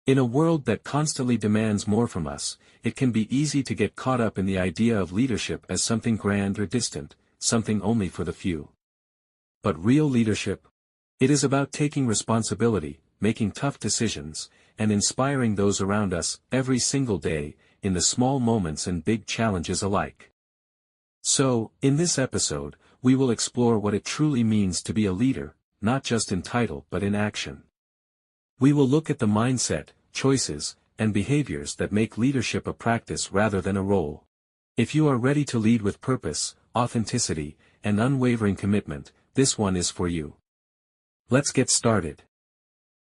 In a world that constantly demands more from us, it can be easy to get caught up in the idea of leadership as something grand or distant, something only for the few. But real leadership? It is about taking responsibility, making tough decisions, and inspiring those around us every single day, in the small moments and big challenges alike. So, in this episode, we will explore what it truly means to be a leader, not just in title but in action. We will look at the mindset, choices, and behaviors that make leadership a practice rather than a role. If you are ready to lead with purpose, authenticity, and unwavering commitment, this one is for you. Let's get started.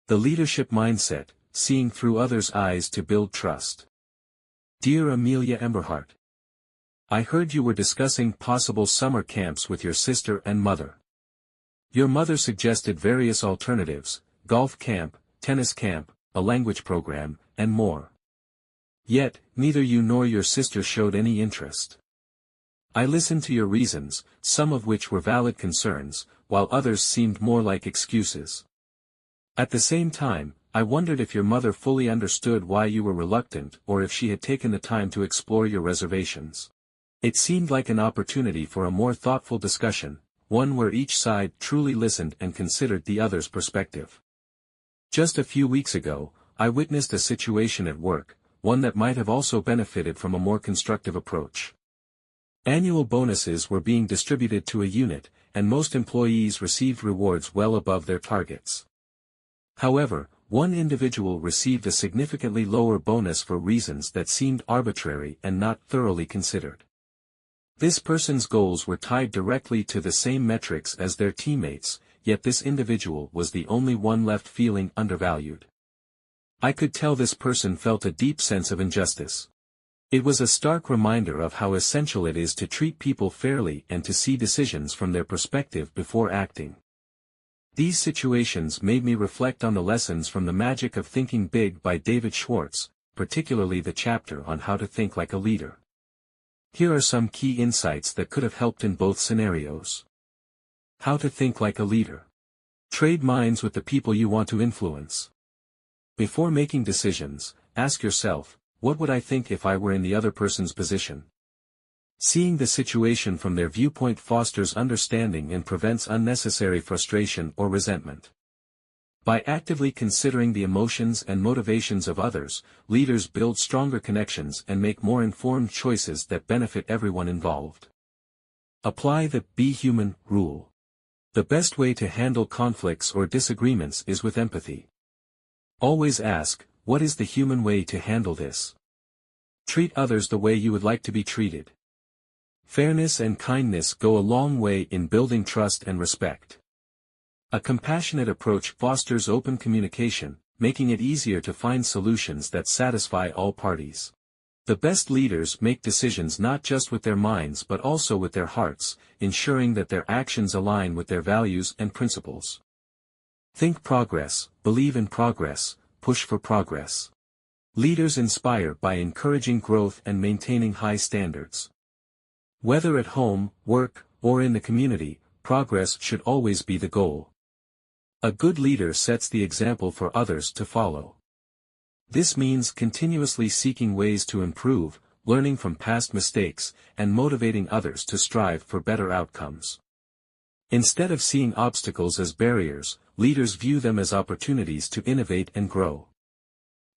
The leadership mindset, seeing through others' eyes to build trust. Dear Amelia Emberhart, I heard you were discussing possible summer camps with your sister and mother. Your mother suggested various alternatives: golf camp, tennis camp, a language program, and more. Yet, neither you nor your sister showed any interest. I listened to your reasons, some of which were valid concerns, while others seemed more like excuses. At the same time, I wondered if your mother fully understood why you were reluctant or if she had taken the time to explore your reservations. It seemed like an opportunity for a more thoughtful discussion, one where each side truly listened and considered the other's perspective. Just a few weeks ago, I witnessed a situation at work, one that might have also benefited from a more constructive approach. Annual bonuses were being distributed to a unit, and most employees received rewards well above their targets. However, one individual received a significantly lower bonus for reasons that seemed arbitrary and not thoroughly considered. This person's goals were tied directly to the same metrics as their teammates, yet this individual was the only one left feeling undervalued. I could tell this person felt a deep sense of injustice. It was a stark reminder of how essential it is to treat people fairly and to see decisions from their perspective before acting. These situations made me reflect on the lessons from The Magic of Thinking Big by David Schwartz, particularly the chapter on how to think like a leader. Here are some key insights that could have helped in both scenarios. How to think like a leader. Trade minds with the people you want to influence. Before making decisions, ask yourself, what would I think if I were in the other person's position? Seeing the situation from their viewpoint fosters understanding and prevents unnecessary frustration or resentment. By actively considering the emotions and motivations of others, leaders build stronger connections and make more informed choices that benefit everyone involved. Apply the "Be Human" rule. The best way to handle conflicts or disagreements is with empathy. Always ask, what is the human way to handle this? Treat others the way you would like to be treated. Fairness and kindness go a long way in building trust and respect. A compassionate approach fosters open communication, making it easier to find solutions that satisfy all parties. The best leaders make decisions not just with their minds but also with their hearts, ensuring that their actions align with their values and principles. Think progress, believe in progress, push for progress. Leaders inspire by encouraging growth and maintaining high standards. Whether at home, work, or in the community, progress should always be the goal. A good leader sets the example for others to follow. This means continuously seeking ways to improve, learning from past mistakes, and motivating others to strive for better outcomes. Instead of seeing obstacles as barriers, leaders view them as opportunities to innovate and grow.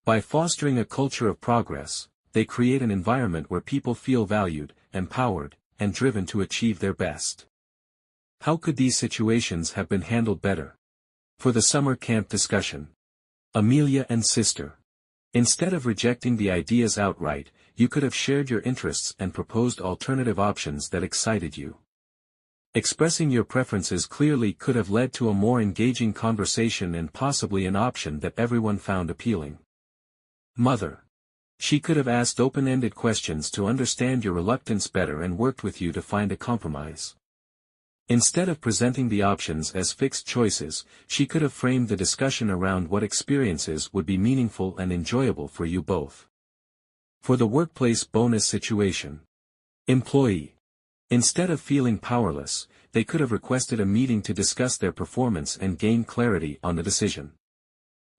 By fostering a culture of progress, they create an environment where people feel valued, empowered, and driven to achieve their best. How could these situations have been handled better? For the summer camp discussion. Amelia and sister. Instead of rejecting the ideas outright, you could have shared your interests and proposed alternative options that excited you. Expressing your preferences clearly could have led to a more engaging conversation and possibly an option that everyone found appealing. Mother. She could have asked open-ended questions to understand your reluctance better and worked with you to find a compromise. Instead of presenting the options as fixed choices, she could have framed the discussion around what experiences would be meaningful and enjoyable for you both. For the workplace bonus situation. Employee. Instead of feeling powerless, they could have requested a meeting to discuss their performance and gain clarity on the decision.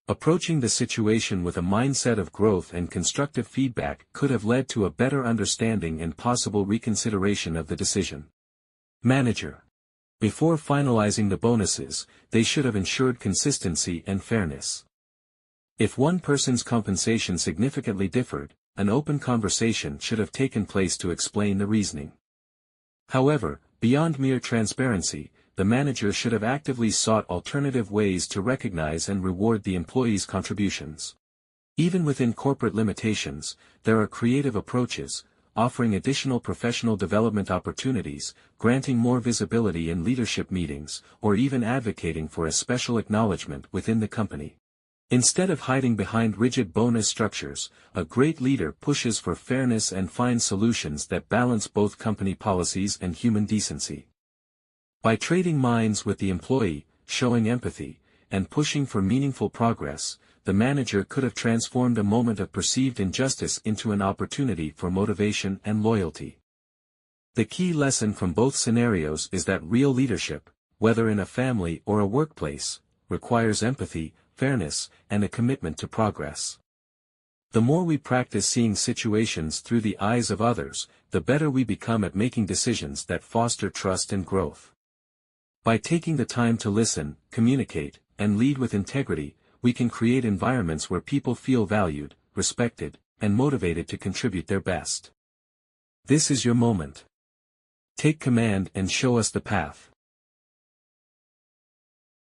Approaching the situation with a mindset of growth and constructive feedback could have led to a better understanding and possible reconsideration of the decision. Manager. Before finalizing the bonuses, they should have ensured consistency and fairness. If one person's compensation significantly differed, an open conversation should have taken place to explain the reasoning. However, beyond mere transparency, the manager should have actively sought alternative ways to recognize and reward the employee's contributions. Even within corporate limitations, there are creative approaches, offering additional professional development opportunities, granting more visibility in leadership meetings, or even advocating for a special acknowledgement within the company. Instead of hiding behind rigid bonus structures, a great leader pushes for fairness and finds solutions that balance both company policies and human decency. By trading minds with the employee, showing empathy, and pushing for meaningful progress, the manager could have transformed a moment of perceived injustice into an opportunity for motivation and loyalty. The key lesson from both scenarios is that real leadership, whether in a family or a workplace, requires empathy, fairness, and a commitment to progress. The more we practice seeing situations through the eyes of others, the better we become at making decisions that foster trust and growth. By taking the time to listen, communicate, and lead with integrity, we can create environments where people feel valued, respected, and motivated to contribute their best. This is your moment. Take command and show us the path.